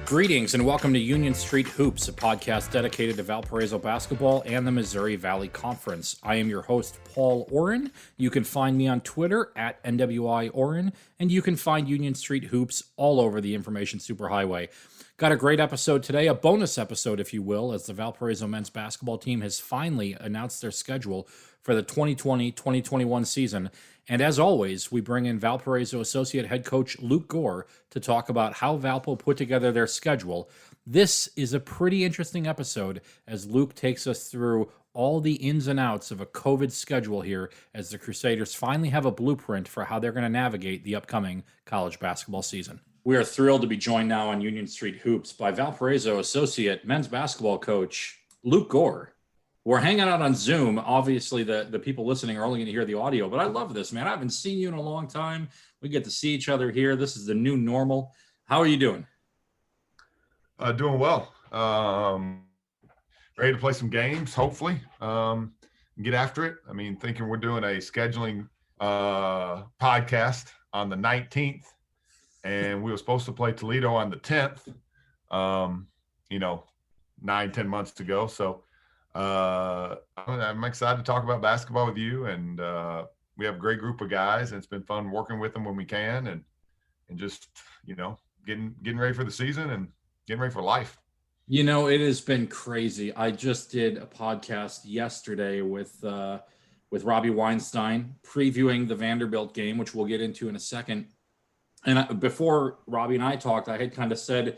Greetings and welcome to Union Street Hoops, a podcast dedicated to Valparaiso basketball and the Missouri Valley Conference. I am your host, Paul Oren. You can find me on Twitter at NWI Oren, and you can find Union Street Hoops all over the information superhighway. Got a great episode today, a bonus episode, if you will, as the Valparaiso men's basketball team has finally announced their schedule for the 2020-2021 season. And as always, we bring in Valparaiso Associate Head Coach Luke Gore to talk about how Valpo put together their schedule. This is a pretty interesting episode as Luke takes us through all the ins and outs of a COVID schedule here as the Crusaders finally have a blueprint for how they're going to navigate the upcoming college basketball season. We are thrilled to be joined now on Union Street Hoops by Valparaiso Associate Men's Basketball Coach Luke Gore. We're hanging out on Zoom. Obviously, the people listening are only going to hear the audio, but I love this, man. I haven't seen you in a long time. We get to see each other here. This is the new normal. How are you doing? Doing well. Ready to play some games, hopefully. Get after it. I mean, thinking we're doing a scheduling podcast on the 19th, and we were supposed to play Toledo on the 10th, 9-10 months ago. So I'm excited to talk about basketball with you, and we have a great group of guys, and it's been fun working with them when we can, and just getting ready for the season and getting ready for life. It has been crazy. I just did a podcast yesterday with Robbie Weinstein previewing the Vanderbilt game, which we'll get into in a second. And before Robbie and I talked, I had kind of said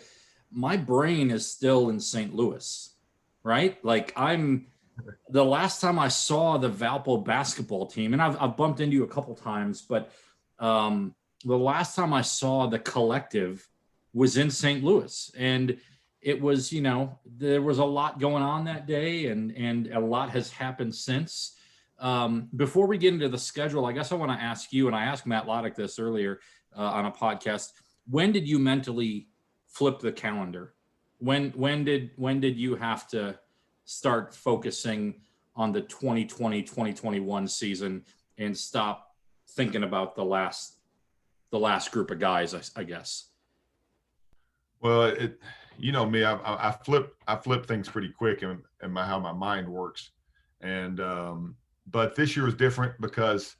my brain is still in St. Louis. Right? Like the last time I saw the Valpo basketball team, and I've bumped into you a couple times, but the last time I saw the collective was in St. Louis. And it was, there was a lot going on that day and a lot has happened since. Before we get into the schedule, I guess I want to ask you, and I asked Matt Loddick this earlier on a podcast, when did you mentally flip the calendar? When did you have to start focusing on the 2020-2021 season and stop thinking about the last group of guys, I guess? Well, me, I flip things pretty quick in how my mind works. And but this year was different because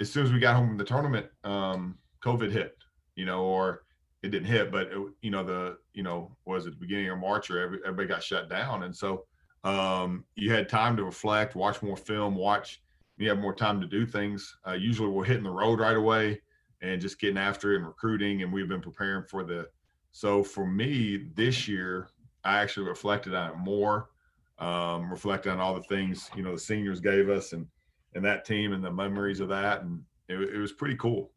as soon as we got home from the tournament, COVID hit, or it didn't hit, but was it the beginning of March or everybody got shut down. And so you had time to reflect, watch more film, you have more time to do things. Usually we're hitting the road right away and just getting after it and recruiting. And we've been preparing so for me this year, I actually reflected on it more, reflected on all the things, the seniors gave us and that team and the memories of that. And it was pretty cool.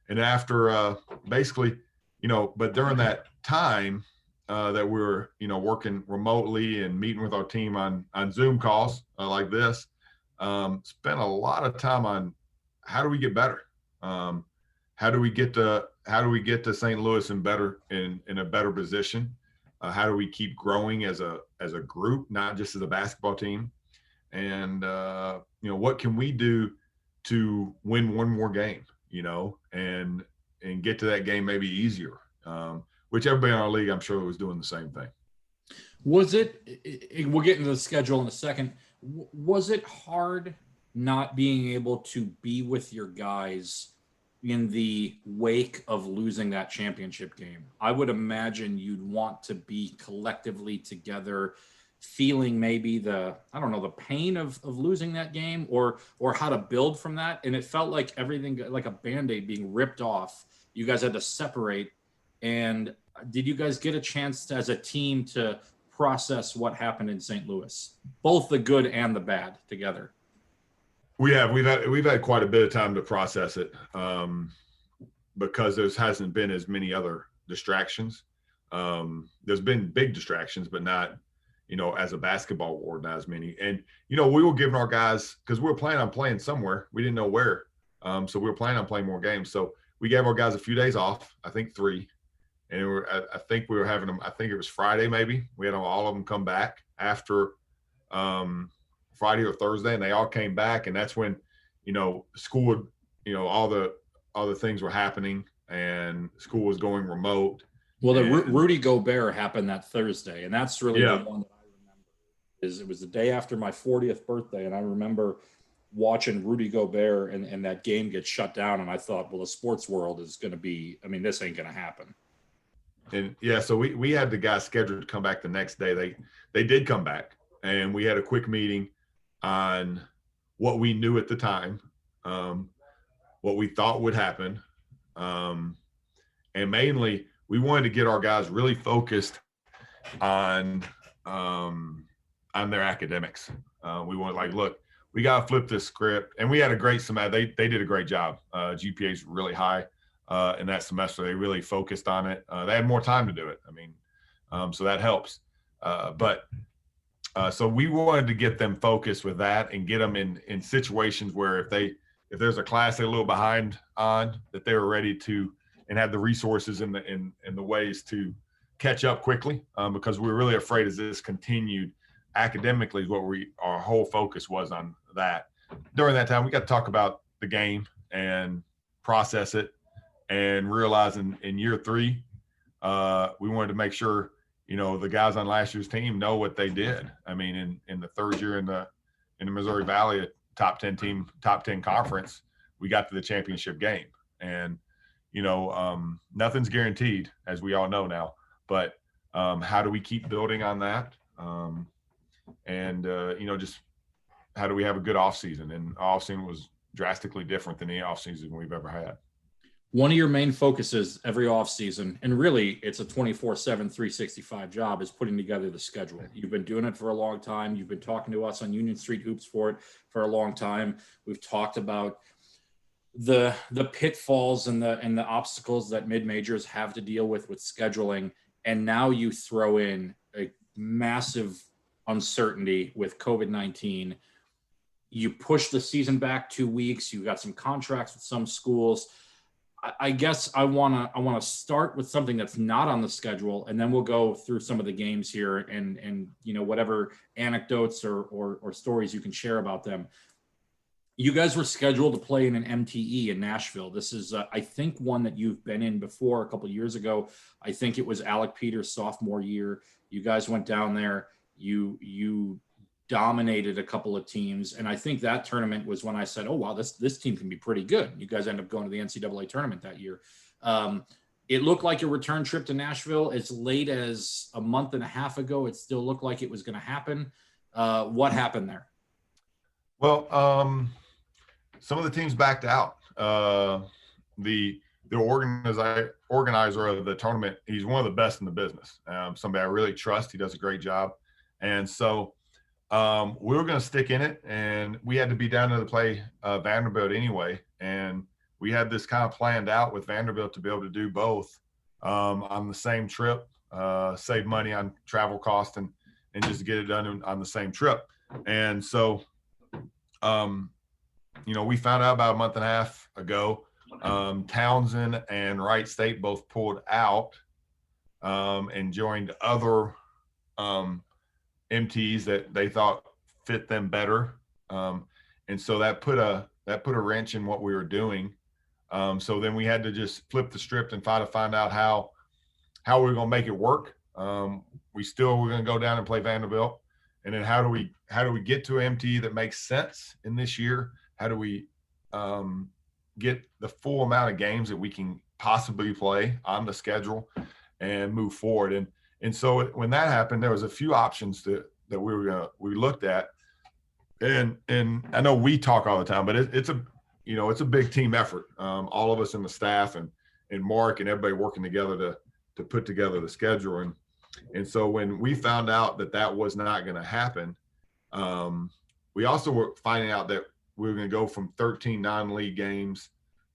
And after basically, but during that time that we were, working remotely and meeting with our team on Zoom calls like this, spent a lot of time on how do we get better? How do we get to St. Louis in a better position? How do we keep growing as a group, not just as a basketball team? And what can we do to win one more game? And get to that game maybe easier, which everybody in our league, I'm sure, was doing the same thing. Was it, we'll get into the schedule in a second, was it hard not being able to be with your guys in the wake of losing that championship game? I would imagine you'd want to be collectively together, feeling maybe the pain of losing that game or how to build from that. And it felt like everything, like a Band-Aid being ripped off. You guys had to separate. And did you guys get a chance as a team to process what happened in St. Louis, both the good and the bad together? We've had quite a bit of time to process it because there hasn't been as many other distractions. There's been big distractions, but not, as a basketball award, not as many. And, we were giving our guys, because we were planning on playing somewhere. We didn't know where. So we were planning on playing more games. So we gave our guys a few days off, I think 3. And I think we were having them, I think it was Friday maybe. We had all of them come back after Friday or Thursday, and they all came back. And that's when, school would, all the things were happening and school was going remote. Well, the Rudy Gobert happened that Thursday, and that's really the one that I remember. It was the day after my 40th birthday, and I remember watching Rudy Gobert and that game get shut down, and I thought, well, the sports world is going to be, I mean, this ain't going to happen. And so we had the guys scheduled to come back the next day. They did come back, and we had a quick meeting on what we knew at the time, what we thought would happen, and mainly we wanted to get our guys really focused on their academics. We wanted, like, look, we got to flip this script, and we had a great semester. They did a great job. GPA's really high in that semester. They really focused on it. They had more time to do it. I mean, so that helps. So we wanted to get them focused with that and get them in situations where if there's a class they're a little behind on, that they were ready to and have the resources and the ways to catch up quickly, because we were really afraid as this continued academically, our whole focus was on that. During that time, we got to talk about the game and process it, and realize in year 3, we wanted to make sure, the guys on last year's team know what they did. I mean, in the third year in the Missouri Valley, a top 10 team, top 10 conference, we got to the championship game. And, nothing's guaranteed, as we all know now, but how do we keep building on that? Just how do we have a good off season? And off season was drastically different than any off season we've ever had. One of your main focuses every offseason, and really it's a 24/7, 365 job, is putting together the schedule. You've been doing it for a long time. You've been talking to us on Union Street Hoops for it for a long time. We've talked about the pitfalls and the obstacles that mid-majors have to deal with scheduling. And now you throw in a massive uncertainty with COVID-19. You push the season back 2 weeks. You got some contracts with some schools. I guess I want to start with something that's not on the schedule, and then we'll go through some of the games here and whatever anecdotes or stories you can share about them. You guys were scheduled to play in an MTE in Nashville. This is, I think, one that you've been in before a couple of years ago. I think it was Alec Peters' sophomore year. You guys went down there. You dominated a couple of teams. And I think that tournament was when I said, oh, wow, this team can be pretty good. You guys end up going to the NCAA tournament that year. It looked like a return trip to Nashville as late as a month and a half ago. It still looked like it was going to happen. What happened there? Well, some of the teams backed out. The organizer of the tournament, he's one of the best in the business. Somebody I really trust. He does a great job. And so we were going to stick in it, and we had to be down to play Vanderbilt anyway. And we had this kind of planned out with Vanderbilt to be able to do both on the same trip, save money on travel cost and just get it done on the same trip. And so, we found out about a month and a half ago, Townsend and Wright State both pulled out and joined other MTs that they thought fit them better. And so that put a wrench in what we were doing. So then we had to just flip the script and try to find out how we were going to make it work. We still were going to go down and play Vanderbilt. And then how do we get to an MT that makes sense in this year? How do we get the full amount of games that we can possibly play on the schedule and move forward? And so when that happened, there was a few options that we looked at. And I know we talk all the time, but it's a big team effort. All of us in the staff and Mark and everybody working together to put together the schedule. And so when we found out that was not going to happen, we also were finding out that we were going to go from 13 non-league games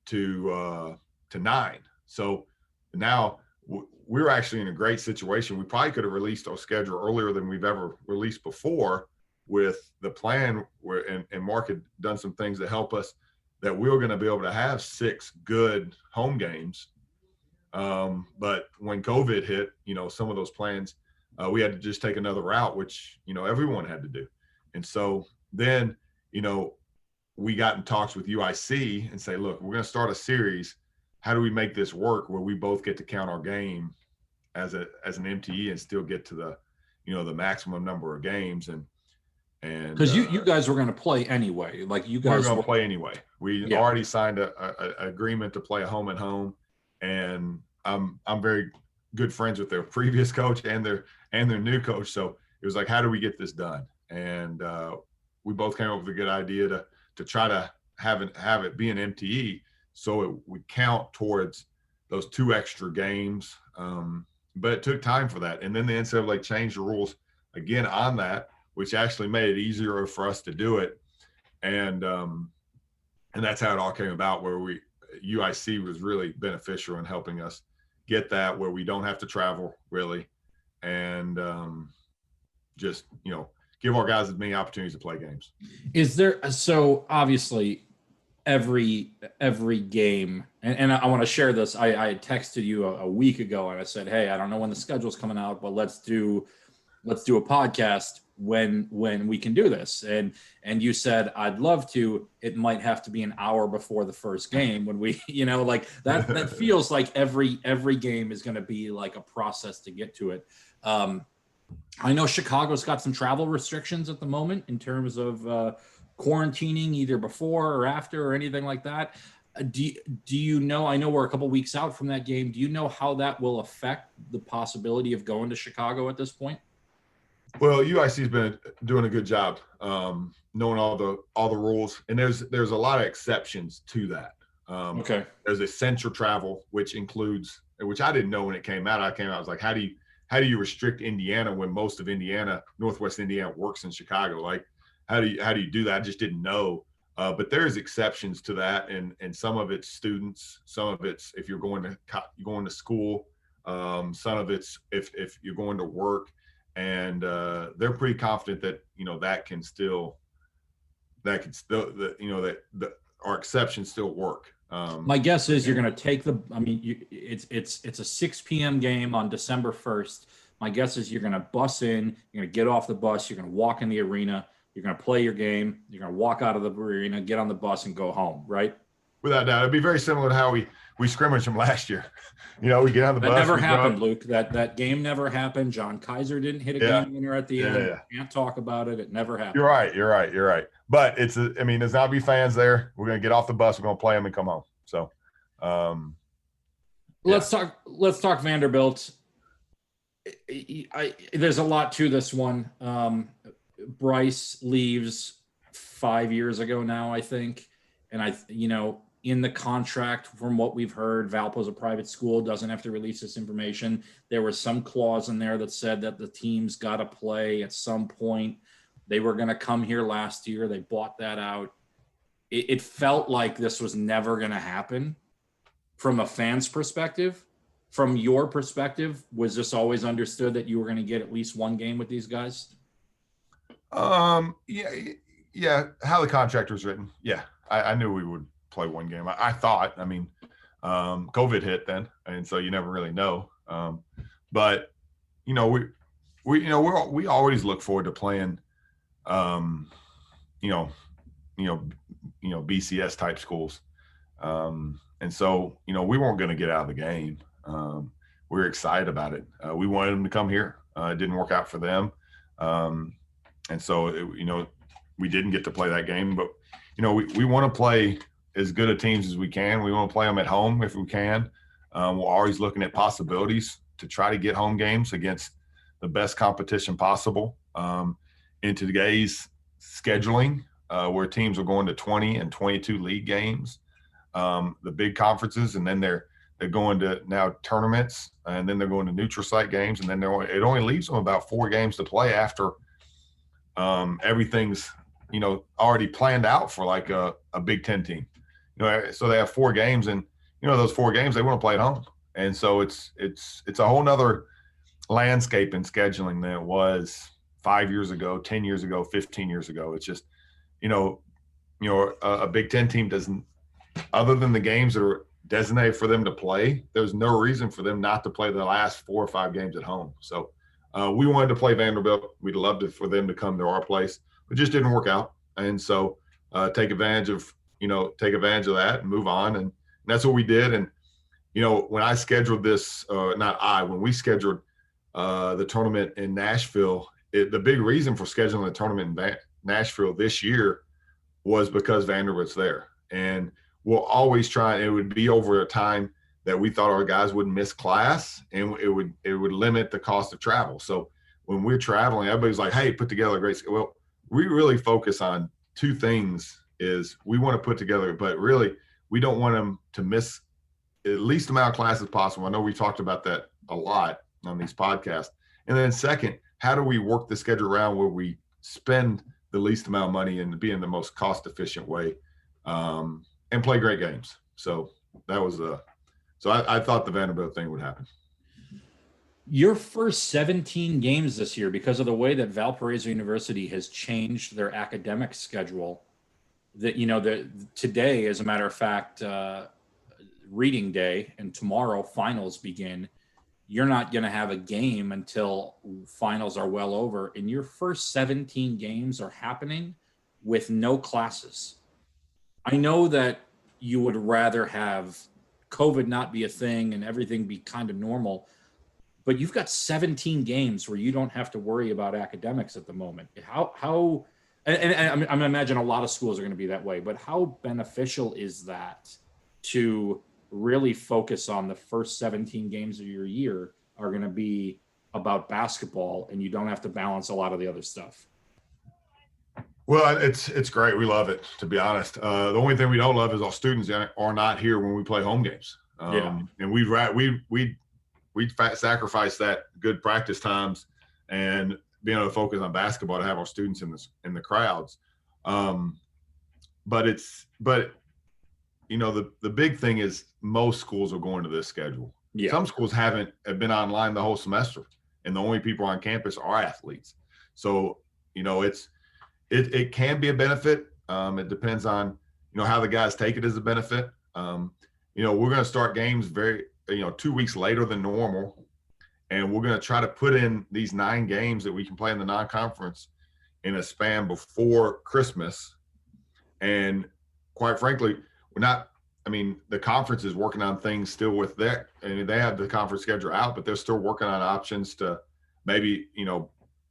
to 9. So now we're actually in a great situation. We probably could have released our schedule earlier than we've ever released before, with the plan and Mark had done some things to help us that we were going to be able to have 6 good home games. But when COVID hit, some of those plans, we had to just take another route, which, everyone had to do. And so then, we got in talks with UIC and say, look, we're going to start a series. How do we make this work where we both get to count our game as an MTE and still get to the, the maximum number of games. And because you guys were going to play anyway. Like you guys were going to play anyway. We already signed a agreement to play a home and home, and I'm very good friends with their previous coach and their new coach. So it was like, how do we get this done? And we both came up with a good idea to try to have it be an MTE, so it would count towards those 2 extra games. But it took time for that, and then the NCAA changed the rules again on that, which actually made it easier for us to do it. And that's how it all came about, where UIC was really beneficial in helping us get that, where we don't have to travel really, and just, give our guys as many opportunities to play games. Is there, so obviously every game, and I want to share this. I had texted you a week ago and I said, hey, I don't know when the schedule's coming out, but let's do a podcast when we can do this. And you said, I'd love to. It might have to be an hour before the first game when we, like that feels like every game is going to be like a process to get to it. I know Chicago's got some travel restrictions at the moment in terms of quarantining either before or after or anything like that. Do you know, I know we're a couple weeks out from that game. Do you know how that will affect the possibility of going to Chicago at this point? Well, UIC's been doing a good job knowing all the rules, and there's a lot of exceptions to that. Okay. There's essential travel, which includes, which I didn't know when it came out. I was like, how do you restrict Indiana when most of Indiana, Northwest Indiana, works in Chicago? Like, how do you do that? I just didn't know. But there's exceptions to that, and some of it's students, some of it's if you're going to school, some of it's if you're going to work. And they're pretty confident that our exceptions still work. My guess is you're going to take it's a 6 p.m. game on December 1st. My guess is you're going to bus in, you're going to get off the bus, you're going to walk in the arena, you're going to play your game, you're going to walk out of the arena, get on the bus, and go home, right? Without doubt, it'd be very similar to how we scrimmaged them last year. We get on the bus. That never happened, Luke. That game never happened. John Kaiser didn't hit a game winner at the end. Yeah. Can't talk about it. It never happened. You're right. But there's not be fans there. We're going to get off the bus. We're going to play them and come home. So, let's talk Vanderbilt. There's a lot to this one. Bryce leaves 5 years ago now, I think. And in the contract, from what we've heard, Valpo's a private school, doesn't have to release this information. There was some clause in there that said that the team's got to play at some point. They were going to come here last year. They bought that out. It felt like this was never going to happen from a fan's perspective. From your perspective, was this always understood that you were going to get at least one game with these guys? Yeah. How the contract was written. Yeah. I knew we would play one game. I thought, COVID hit then, and so you never really know. But we always look forward to playing, BCS type schools. And so, we weren't going to get out of the game. We were excited about it. We wanted them to come here. It didn't work out for them. And so, we didn't get to play that game, but, we want to play as good of teams as we can. We want to play them at home if we can. We're always looking at possibilities to try to get home games against the best competition possible. In today's scheduling, where teams are going to 20 and 22 league games, the big conferences, and then they're going to now tournaments, and then they're going to neutral site games, and then it only leaves them about 4 games to play after everything's already planned out for like a Big Ten team. So they have 4 games, and those 4 games they want to play at home, and so it's a whole nother landscape in scheduling than it was 5 years ago, 10 years ago, 15 years ago. It's just a Big Ten team doesn't, other than the games that are designated for them to play, there's no reason for them not to play the last 4 or 5 games at home. So we wanted to play Vanderbilt. We'd love for them to come to our place. It just didn't work out, and so take advantage of that and move on, and that's what we did. And when I scheduled this, when we scheduled the tournament in Nashville, the big reason for scheduling the tournament in Nashville this year was because Vanderbilt's there. And we'll always try, it would be over a time that we thought our guys wouldn't miss class, and it would limit the cost of travel. So when we're traveling, everybody's like, hey, put together a great schedule. Well, we really focus on two things. Is we want to put together, but really we don't want them to miss at least amount of classes possible. I know we talked about that a lot on these podcasts. And then second, how do we work the schedule around where we spend the least amount of money and be in the most cost efficient way, and play great games. So that was I thought the Vanderbilt thing would happen. Your first 17 games this year, because of the way that Valparaiso University has changed their academic schedule, that today, as a matter of fact, reading day, and tomorrow finals begin. You're not going to have a game until finals are well over, and your first 17 games are happening with no classes. I know that you would rather have COVID not be a thing and everything be kind of normal, but you've got 17 games where you don't have to worry about academics at the moment. And I imagine a lot of schools are going to be that way, but how beneficial is that to really focus on the first 17 games of your year are going to be about basketball, and you don't have to balance a lot of the other stuff? Well, it's great. We love it, to be honest. The only thing we don't love is our students are not here when we play home games. And we'd sacrifice that good practice times and being able to focus on basketball to have our students in the crowds. But the big thing is most schools are going to this schedule. Yeah. Some schools have been online the whole semester, and the only people on campus are athletes. So, it can be a benefit. It depends on, how the guys take it as a benefit. We're going to start games 2 weeks later than normal. And we're going to try to put in these 9 games that we can play in the non-conference in a span before Christmas. And quite frankly, the conference is working on things still with that. And they have the conference schedule out, but they're still working on options to maybe,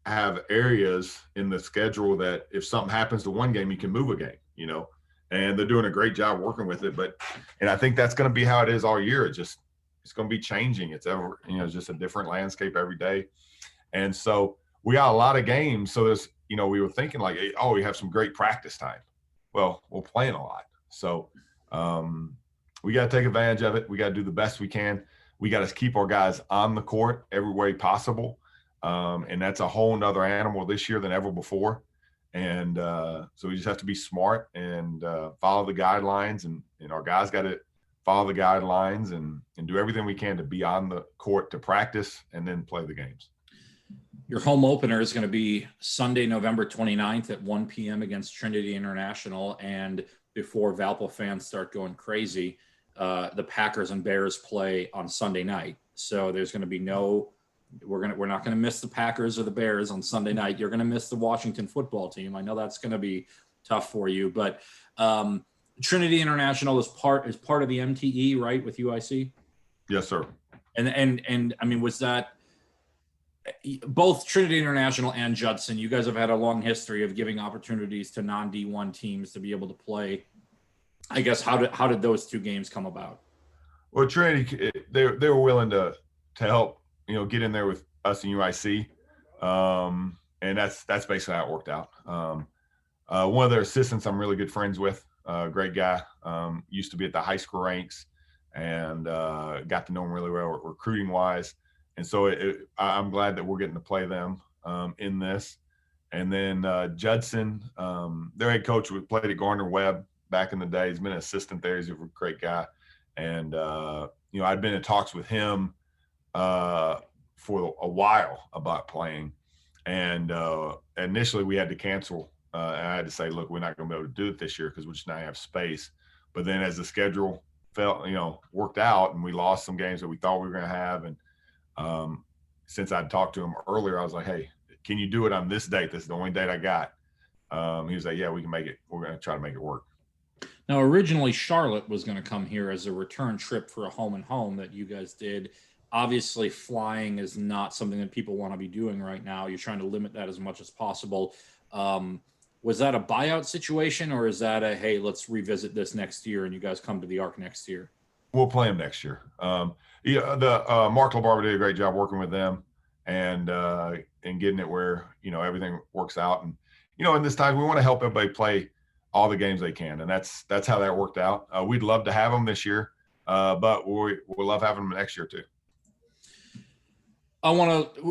have areas in the schedule that if something happens to one game, you can move a game, and they're doing a great job working with it. And I think that's going to be how it is all year. It's going to be changing. It's just a different landscape every day. And so we got a lot of games. So there's, we were thinking like, oh, we have some great practice time. Well, we're playing a lot. So we got to take advantage of it. We got to do the best we can. We got to keep our guys on the court every way possible. And that's a whole nother animal this year than ever before. And so we just have to be smart and follow the guidelines, and our guys got to follow the guidelines and do everything we can to be on the court to practice and then play the games. Your home opener is going to be Sunday, November 29th at 1 p.m. against Trinity International. And before Valpo fans start going crazy, the Packers and Bears play on Sunday night. So there's going to be we're not going to miss the Packers or the Bears on Sunday night. You're going to miss the Washington football team. I know that's going to be tough for you, but Trinity International is part of the MTE, right, with UIC? Yes, sir. And I mean, was that both Trinity International and Judson? You guys have had a long history of giving opportunities to non-D1 teams to be able to play. I guess how did those two games come about? Well, Trinity, they were willing to help, get in there with us and UIC, and that's basically how it worked out. One of their assistants I'm really good friends with, great guy, used to be at the high school ranks, and got to know him really well recruiting wise. And so I'm glad that we're getting to play them in this. And then Judson, their head coach, played at Gardner-Webb back in the day. He's been an assistant there. He's a great guy. And, I'd been in talks with him for a while about playing. And initially we had to cancel. And I had to say, look, we're not going to be able to do it this year because we just not have space. But then as the schedule worked out, and we lost some games that we thought we were going to have. And since I'd talked to him earlier, I was like, hey, can you do it on this date? This is the only date I got. He was like, yeah, we can make it. We're going to try to make it work. Now, originally, Charlotte was going to come here as a return trip for a home and home that you guys did. Obviously, flying is not something that people want to be doing right now. You're trying to limit that as much as possible. Was that a buyout situation, or is that a, hey, let's revisit this next year and you guys come to the Arc next year? We'll play them next year. The Mark LaBarber did a great job working with them and getting it where, everything works out. And, in this time, we want to help everybody play all the games they can. And that's how that worked out. We'd love to have them this year, but we'll love having them next year too.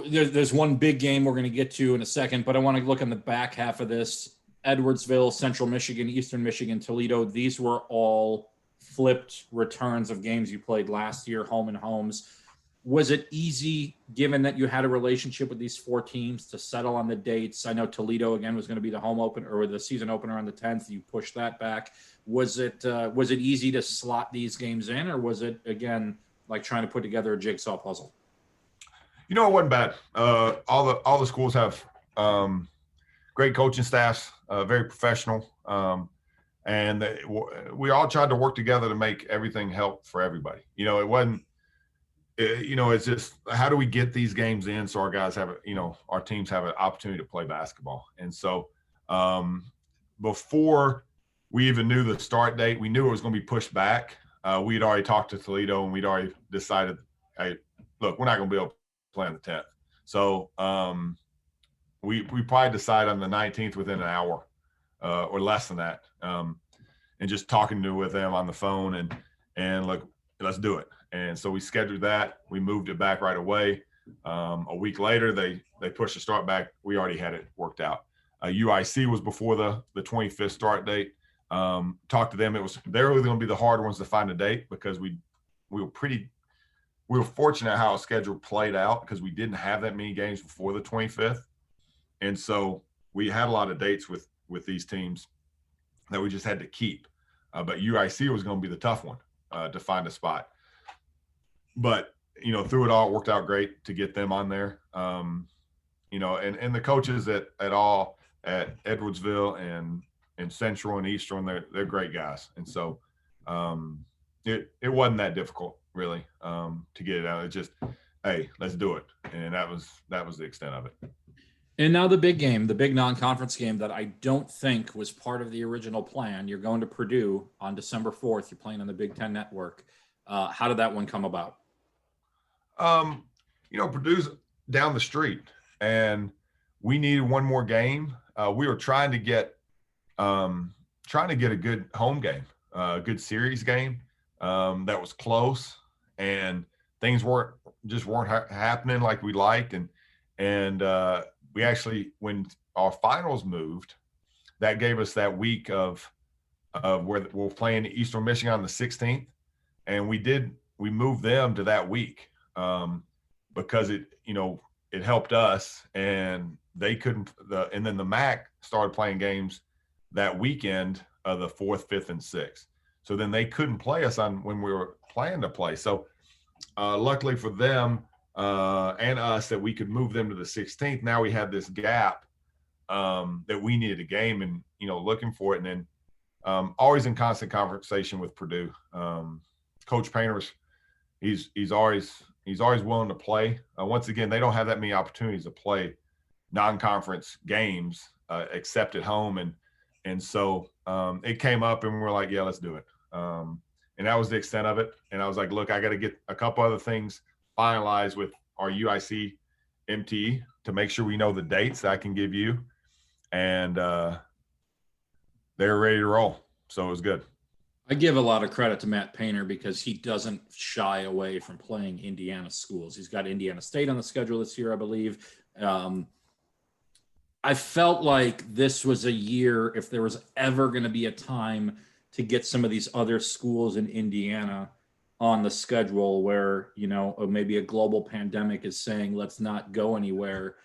There's one big game we're going to get to in a second, but I want to look on the back half of this. Edwardsville, Central Michigan, Eastern Michigan, Toledo. These were all flipped returns of games you played last year, home and homes. Was it easy, given that you had a relationship with these 4 teams, to settle on the dates? I know Toledo, again, was going to be the home opener or the season opener on the 10th. You pushed that back. Was it easy to slot these games in, or was it, again, like trying to put together a jigsaw puzzle? It wasn't bad. All the schools have great coaching staffs, very professional, and we all tried to work together to make everything help for everybody. It wasn't. It's just, how do we get these games in so our guys have our teams have an opportunity to play basketball. And so before we even knew the start date, we knew it was going to be pushed back. We'd already talked to Toledo and we'd already decided, hey, look, we're not going to be able to play on the 10th. So we probably decided on the 19th within an hour or less than that. And just talking with them on the phone and look, let's do it. And so we scheduled that. We moved it back right away. A week later, they pushed the start back. We already had it worked out. UIC was before the 25th start date. Talked to them. They were going to be the hard ones to find a date because we were fortunate how our schedule played out because we didn't have that many games before the 25th. And so we had a lot of dates with these teams that we just had to keep. But UIC was going to be the tough one to find a spot. But, through it all, it worked out great to get them on there. And the coaches at Edwardsville and Central and Eastern, they're great guys. And so it wasn't that difficult, really, to get it out. It's just, hey, let's do it. And that was the extent of it. And now the big game, the big non-conference game that I don't think was part of the original plan. You're going to Purdue on December 4th. You're playing on the Big Ten Network. How did that one come about? Purdue's down the street, and we needed one more game. We were trying to get a good home game, a good series game that was close, and things weren't happening like we liked, and we actually, when our finals moved, that gave us that week of where we're playing Eastern Michigan on the 16th, and we moved them to that week because it helped us, and they couldn't. And then the MAC started playing games that weekend of the 4th, 5th, and 6th. So then they couldn't play us on when we were planning to play. So luckily for them and us that we could move them to the 16th. Now we had this gap that we needed a game and, looking for it. And then always in constant conversation with Purdue. Coach Painter's, he's always willing to play. Once again, they don't have that many opportunities to play non-conference games except at home. And so it came up and we were like, yeah, let's do it. And that was the extent of it. And I was like, look, I got to get a couple other things finalized with our UIC MT to make sure we know the dates that I can give you. And they're ready to roll. So it was good. I give a lot of credit to Matt Painter because he doesn't shy away from playing Indiana schools. He's got Indiana State on the schedule this year, I believe. I felt like this was a year, if there was ever going to be a time to get some of these other schools in Indiana on the schedule where, maybe a global pandemic is saying, let's not go anywhere.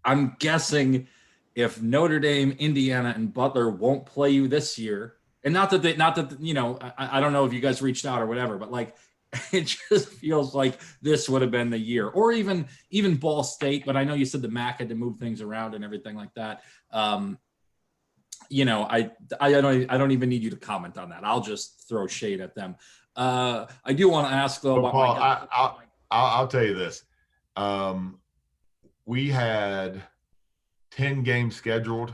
I'm guessing if Notre Dame, Indiana, and Butler won't play you this year, and I don't know if you guys reached out or whatever, but like, it just feels like this would have been the year, or even Ball State. But I know you said the MAC had to move things around and everything like that. I don't even need you to comment on that. I'll just throw shade at them. I do want to ask though But about Paul, I'll tell you this. We had 10 games scheduled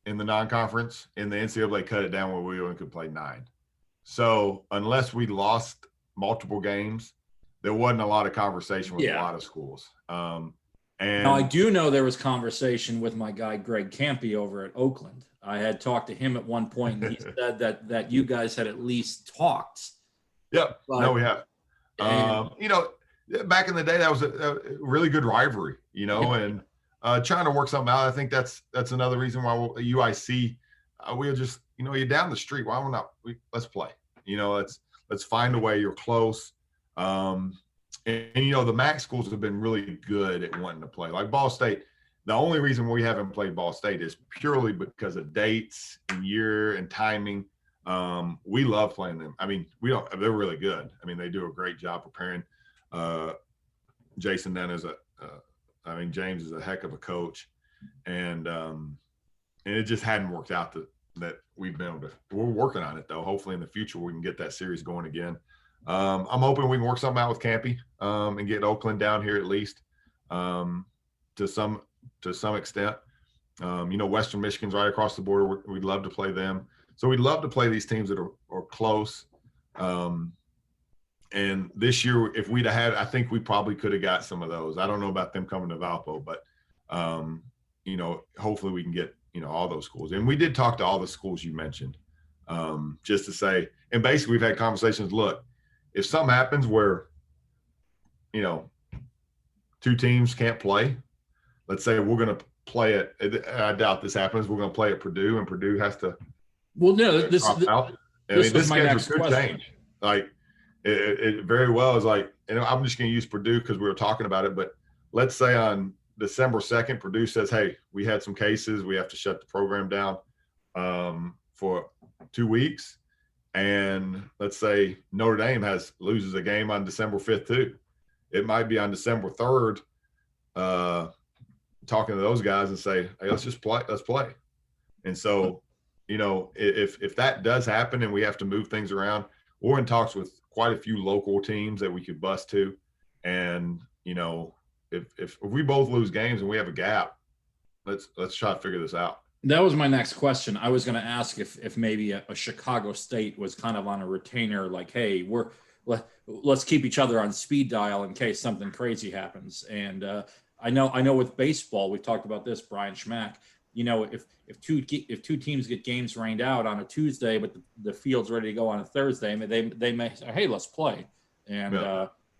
in the non-conference, and the NCAA cut it down where we only could play 9. So unless we lost multiple games, there wasn't a lot of conversation with a lot of schools. And now I do know there was conversation with my guy Greg Campy over at Oakland. I had talked to him at one point, and he said that you guys had at least talked. Yep. No, we have. Back in the day, that was a really good rivalry, and trying to work something out. I think that's another reason why UIC, we'll just, you're down the street. Why not? Let's play. Let's find a way. You're close. And the MAC schools have been really good at wanting to play. Like Ball State, the only reason we haven't played Ball State is purely because of dates and year and timing. We love playing them. I mean, they're really good. I mean, they do a great job preparing. Jason then James is a heck of a coach, and it just hadn't worked out that we've been able to. We're working on it though. Hopefully in the future we can get that series going again. I'm hoping we can work something out with Campy and get Oakland down here at least to some extent. Western Michigan's right across the border. We'd love to play them. So we'd love to play these teams that are close. And this year, if we'd have had, I think we probably could have got some of those. I don't know about them coming to Valpo, but hopefully we can get all those schools. And we did talk to all the schools you mentioned, just to say. And basically, we've had conversations. Look, if something happens where, 2 teams can't play, let's say we're going to play it. I doubt this happens. We're going to play at Purdue, and Purdue has to. Well, no, this was my next question. Change. Like it very well is like, and I'm just going to use Purdue because we were talking about it. But let's say on December 2nd, Purdue says, "Hey, we had some cases. We have to shut the program down for 2 weeks." And let's say Notre Dame loses a game on December 5th too. It might be on December 3rd. Talking to those guys and say, "Hey, let's just play. Let's play." And so, if that does happen and we have to move things around, we're in talks with quite a few local teams that we could bus to. And, if we both lose games and we have a gap, let's try to figure this out. That was my next question. I was going to ask if maybe a Chicago State was kind of on a retainer, like, hey, let's keep each other on speed dial in case something crazy happens. And I know with baseball, we've talked about this, Brian Schmack. If two teams get games rained out on a Tuesday, but the field's ready to go on a Thursday, they may say, hey, let's play. And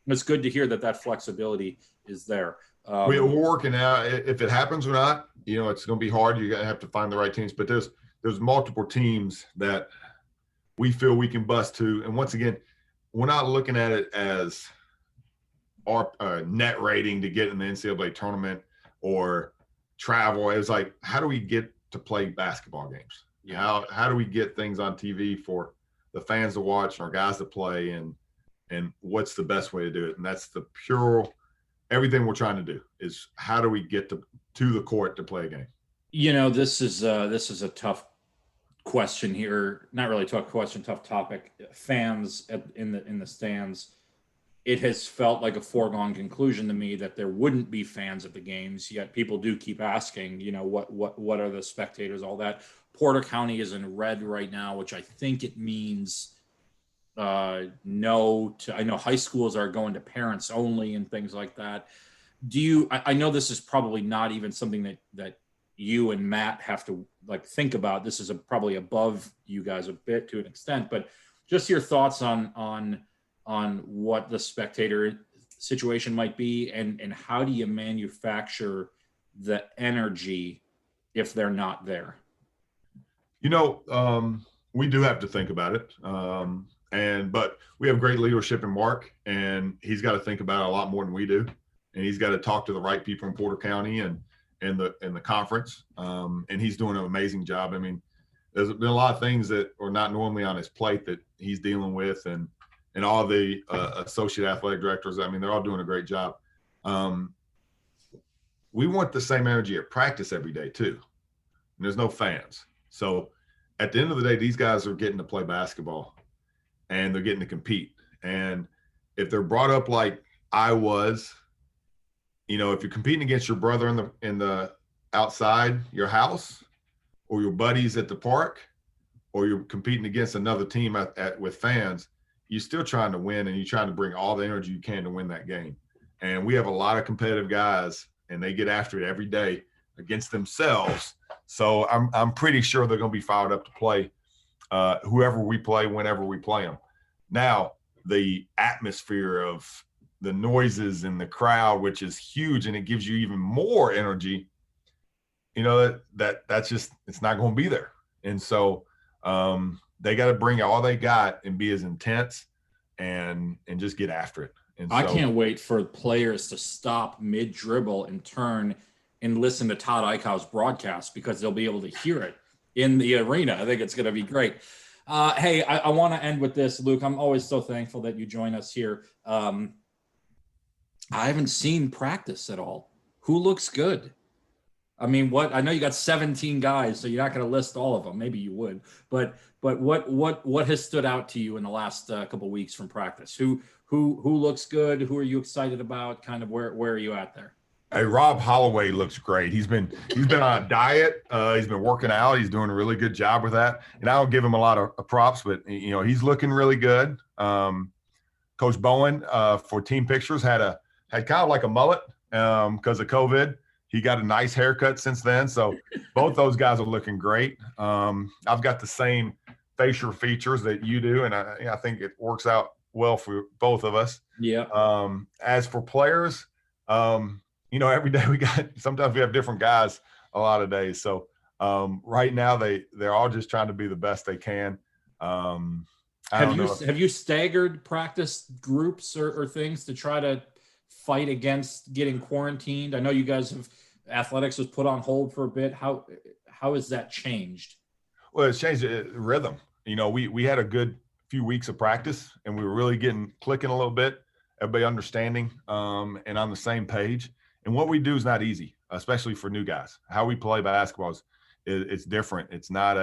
it's good to hear that flexibility is there. We're working out if it happens or not. It's going to be hard. You're going to have to find the right teams. But there's multiple teams that we feel we can bust to. And once again, we're not looking at it as our net rating to get in the NCAA tournament or travel. It's like, how do we get to play basketball games? How do we get things on TV for the fans to watch and our guys to play, and what's the best way to do it? And that's the pure everything we're trying to do is how do we get to the court to play a game? This is a tough question here. Not really tough question, tough topic. Fans in the stands. It has felt like a foregone conclusion to me that there wouldn't be fans at the games, yet people do keep asking, what are the spectators, all that. Porter County is in red right now, which I think it means no to, I know high schools are going to parents only and things like that. I know this is probably not even something that you and Matt have to think about. This is probably above you guys a bit to an extent, but just your thoughts on what the spectator situation might be, and how do you manufacture the energy if they're not there? We do have to think about it. But we have great leadership in Mark, and he's got to think about it a lot more than we do. And he's got to talk to the right people in Porter County and the conference. And he's doing an amazing job. I mean, there's been a lot of things that are not normally on his plate that he's dealing with, and all the associate athletic directors. I mean, they're all doing a great job. We want the same energy at practice every day too. And there's no fans. So at the end of the day, these guys are getting to play basketball and they're getting to compete. And if they're brought up like I was, if you're competing against your brother in the outside your house, or your buddies at the park, or you're competing against another team with fans, you're still trying to win, and you're trying to bring all the energy you can to win that game. And we have a lot of competitive guys, and they get after it every day against themselves. So I'm pretty sure they're going to be fired up to play whoever we play, whenever we play them. Now, the atmosphere of the noises in the crowd, which is huge, and it gives you even more energy, that's just, it's not going to be there. And so they got to bring all they got and be as intense and just get after it. And I can't wait for players to stop mid dribble and turn and listen to Todd Eichau's broadcast, because they'll be able to hear it in the arena. I think it's going to be great. Hey, I want to end with this, Luke. I'm always so thankful that you join us here. I haven't seen practice at all. Who looks good? I mean, I know you got 17 guys, so you're not going to list all of them. Maybe you would, but what has stood out to you in the last couple of weeks from practice? Who looks good? Who are you excited about? Kind of where are you at there? Hey, Rob Holloway looks great. He's been on a diet. He's been working out. He's doing a really good job with that. And I don't give him a lot of props, but he's looking really good. Coach Bowen for team pictures had kind of like a mullet because of COVID. He got a nice haircut since then. So both those guys are looking great. I've got the same facial features that you do, and I think it works out well for both of us. Yeah. As for players, every day sometimes we have different guys a lot of days. So right now they're all just trying to be the best they can. Have you staggered practice groups or things to try to fight against getting quarantined? I know you guys athletics was put on hold for a bit. How has that changed? Well, it's changed the rhythm. We had a good few weeks of practice, and we were really clicking a little bit, everybody understanding and on the same page. And what we do is not easy, especially for new guys. How we play basketball it's different. It's not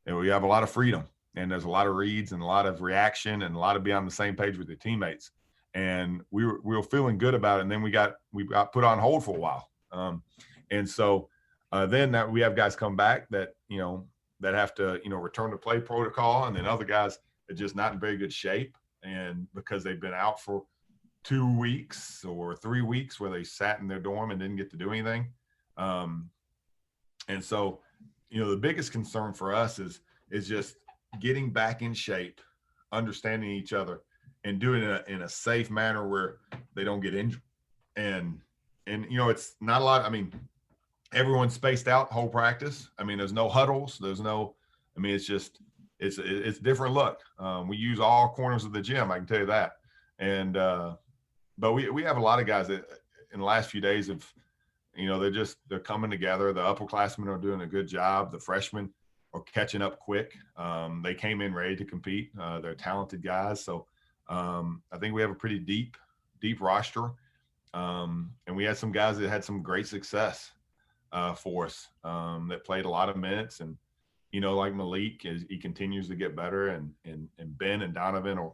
we have a lot of freedom, and there's a lot of reads and a lot of reaction and a lot of being on the same page with your teammates. And we were feeling good about it. And then we got put on hold for a while. And so then that we have guys come back that have to, return to play protocol. And then other guys are just not in very good shape. And because they've been out for 2 weeks or 3 weeks where they sat in their dorm and didn't get to do anything. And so, the biggest concern for us is just getting back in shape, understanding each other, and doing it in a safe manner where they don't get injured. And it's not a lot. I mean, everyone's spaced out whole practice. I mean, there's no huddles. It's different look. We use all corners of the gym. I can tell you that. And, but we have a lot of guys that in the last few days they're coming together. The upperclassmen are doing a good job. The freshmen are catching up quick. They came in ready to compete. They're talented guys. So I think we have a pretty deep roster. And we had some guys that had some great success for us that played a lot of minutes. And, like Malik, he continues to get better, and Ben and Donovan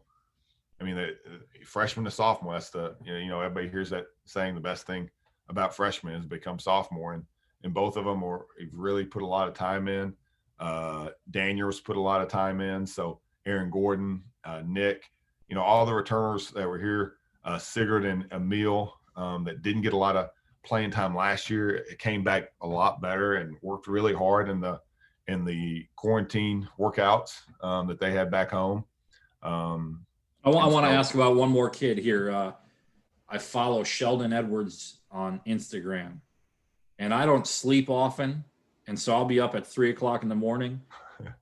the freshman to sophomore. That's everybody hears that saying, the best thing about freshmen is become sophomore. And both of them have really put a lot of time in. Daniels put a lot of time in. So Aaron Gordon, Nick, all the returners that were here, Sigurd and Emil, that didn't get a lot of playing time last year, it came back a lot better and worked really hard in the quarantine workouts that they had back home. I want to ask about one more kid here. I follow Sheldon Edwards on Instagram, and I don't sleep often. And so I'll be up at 3:00 in the morning,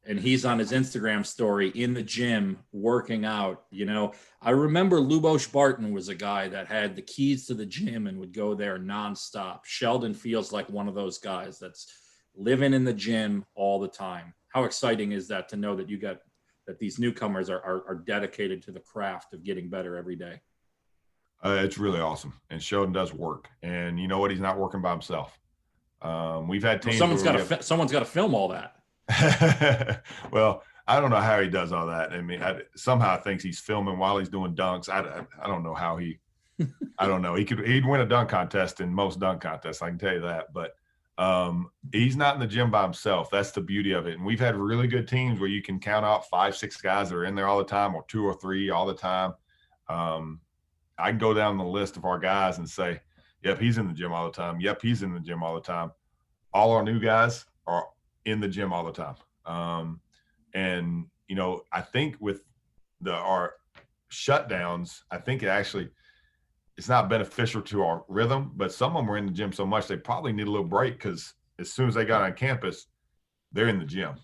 and he's on his Instagram story in the gym working out. I remember Lubosh Barton was a guy that had the keys to the gym and would go there nonstop. Sheldon feels like one of those guys that's living in the gym all the time. How exciting is that to know that that these newcomers are dedicated to the craft of getting better every day? It's really awesome. And Sheldon does work. And you know what? He's not working by himself. We've had teams. Someone's got to film all that. Well, I don't know how he does all that. I mean, somehow I think he's filming while he's doing dunks. I don't know how I don't know. He'd win a dunk contest in most dunk contests. I can tell you that. But he's not in the gym by himself. That's the beauty of it. And we've had really good teams where you can count out 5, 6 guys that are in there all the time, or 2 or 3 all the time. I can go down the list of our guys and say, yep, he's in the gym all the time. Yep, he's in the gym all the time. All our new guys are in the gym all the time. And, you know, I think with our shutdowns, I think it's not beneficial to our rhythm, but some of them were in the gym so much they probably need a little break, because as soon as they got on campus, they're in the gym.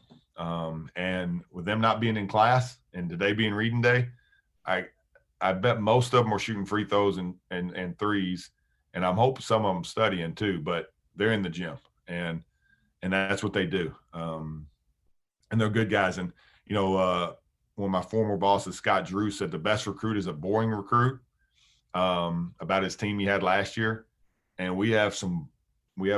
And with them not being in class and today being reading day, I bet most of them are shooting free throws and threes, and I'm hoping some of them studying too, but they're in the gym and that's what they do. And they're good guys. And, you know, one of my former bosses, Scott Drew, said the best recruit is a boring recruit, about his team he had last year. And we have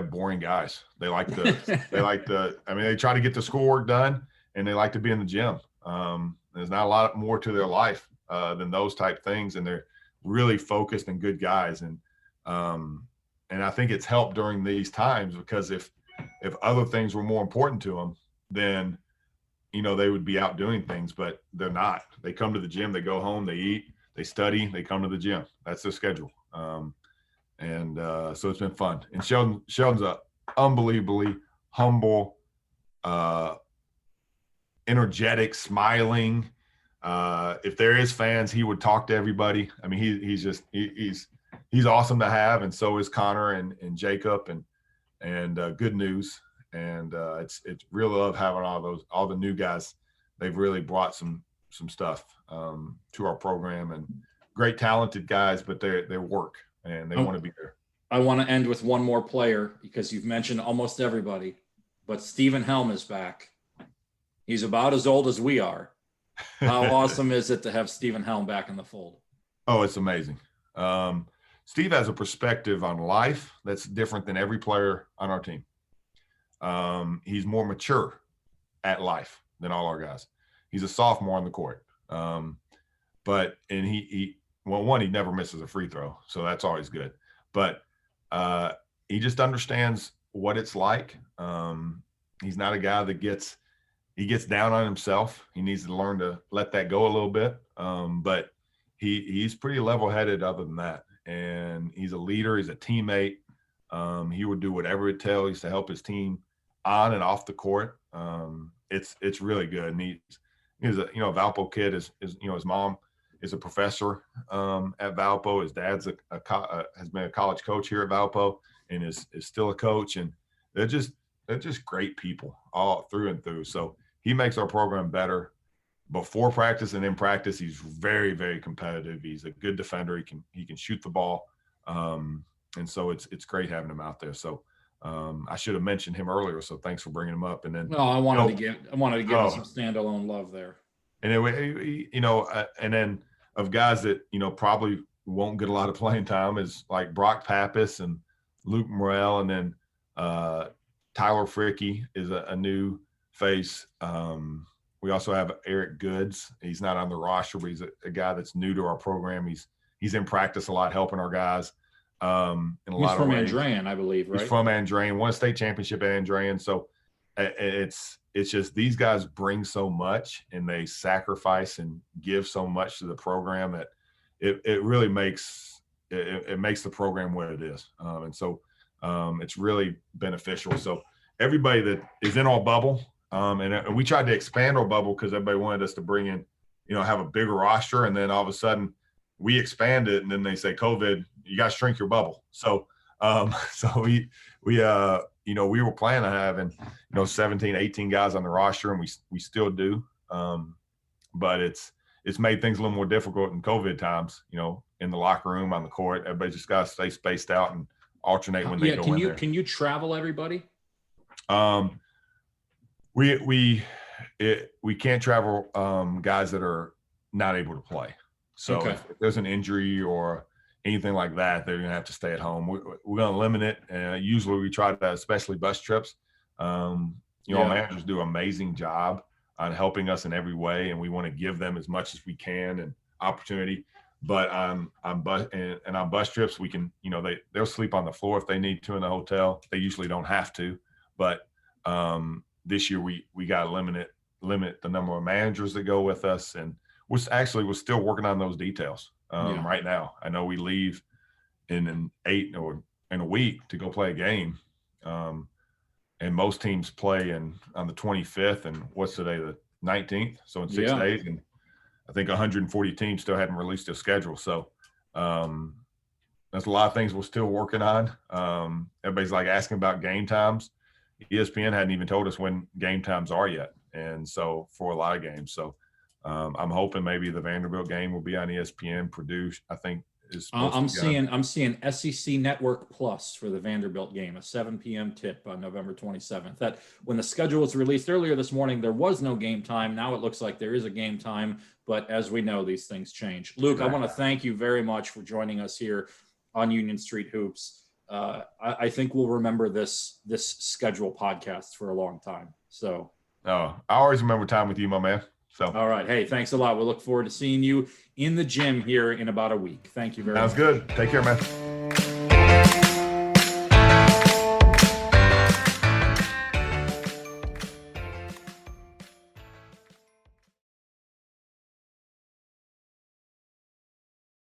boring guys. They they try to get the schoolwork done, and they like to be in the gym. There's not a lot more to their life than those type things. And they're really focused and good guys. And I think it's helped during these times, because if other things were more important to them, then, you know, they would be out doing things, but they're not. They come to the gym, they go home, they eat, they study, they come to the gym. That's their schedule. So it's been fun. And Sheldon's a unbelievably humble, energetic, smiling. If there is fans, he would talk to everybody. I mean, he's awesome to have. And so is Connor and Jacob and good news. And it's really love having all the new guys. They've really brought some stuff to our program, and great talented guys, but they work and they want to be there. I want to end with one more player, because you've mentioned almost everybody, but Stephen Helm is back. He's about as old as we are. How awesome is it to have Stephen Helm back in the fold? Oh, it's amazing. Steve has a perspective on life that's different than every player on our team. He's more mature at life than all our guys. He's a sophomore on the court. He never misses a free throw, so that's always good. But he just understands what it's like. He's not a guy that gets down on himself. He needs to learn to let that go a little bit. But he's pretty level-headed other than that. And he's a leader. He's a teammate. He would do whatever it takes to help his team on and off the court. It's really good. And he's a Valpo kid. His mom is a professor at Valpo. His dad's has been a college coach here at Valpo, and is still a coach. And they're just great people all through and through. So he makes our program better before practice and in practice. He's very, very competitive. He's a good defender. He can shoot the ball. And so it's great having him out there. So I should have mentioned him earlier. So thanks for bringing him up. And then I wanted to give him some standalone love there. And and then of guys that probably won't get a lot of playing time is like Brock Pappas and Luke Morrell, and then Tyler Fricky is a new face. We also have Eric Goods. He's not on the roster, but he's a guy that's new to our program. He's in practice a lot, helping our guys. He's from Andrean, I believe, right? He's from Andrean, won a state championship at Andrean. So it's just these guys bring so much, and they sacrifice and give so much to the program that it really makes it makes the program what it is. And so it's really beneficial. So everybody that is in our bubble, and we tried to expand our bubble because everybody wanted us to bring in, have a bigger roster, and then all of a sudden we expand it, and then they say COVID, you got to shrink your bubble. So we were planning on having 17, 18 guys on the roster, and we still do. But it's made things a little more difficult in COVID times. In the locker room, on the court, everybody just got to stay spaced out and alternate when they go in there. Can you travel everybody? We can't travel guys that are not able to play. So if there's an injury or anything like that, they're going to have to stay at home. We're going to limit it. Usually we try to, especially bus trips. Our managers do an amazing job on helping us in every way, and we want to give them as much as we can and opportunity. But on bus trips, we can, they'll sleep on the floor if they need to in the hotel. They usually don't have to, but this year we got to limit the number of managers that go with us, and we're still working on those details right now. I know we leave in a week to go play a game, and most teams play on the 25th, and what's today, the 19th, so in 6 days, and I think 140 teams still haven't released their schedule. So there's a lot of things we're still working on. Everybody's like asking about game times. ESPN hadn't even told us when game times are yet, and so for a lot of games. So I'm hoping maybe the Vanderbilt game will be on ESPN. Purdue, I think, is I'm seeing SEC Network Plus for the Vanderbilt game, a 7 p.m. tip on November 27th. That when the schedule was released earlier this morning, there was no game time. Now it looks like there is a game time, but as we know, these things change. Luke, I want to thank you very much for joining us here on Union Street Hoops. I think we'll remember this schedule podcast for a long time. So, I always remember time with you, my man. So, all right. Hey, thanks a lot. We'll look forward to seeing you in the gym here in about a week. Thank you very much. Sounds good. Take care, man.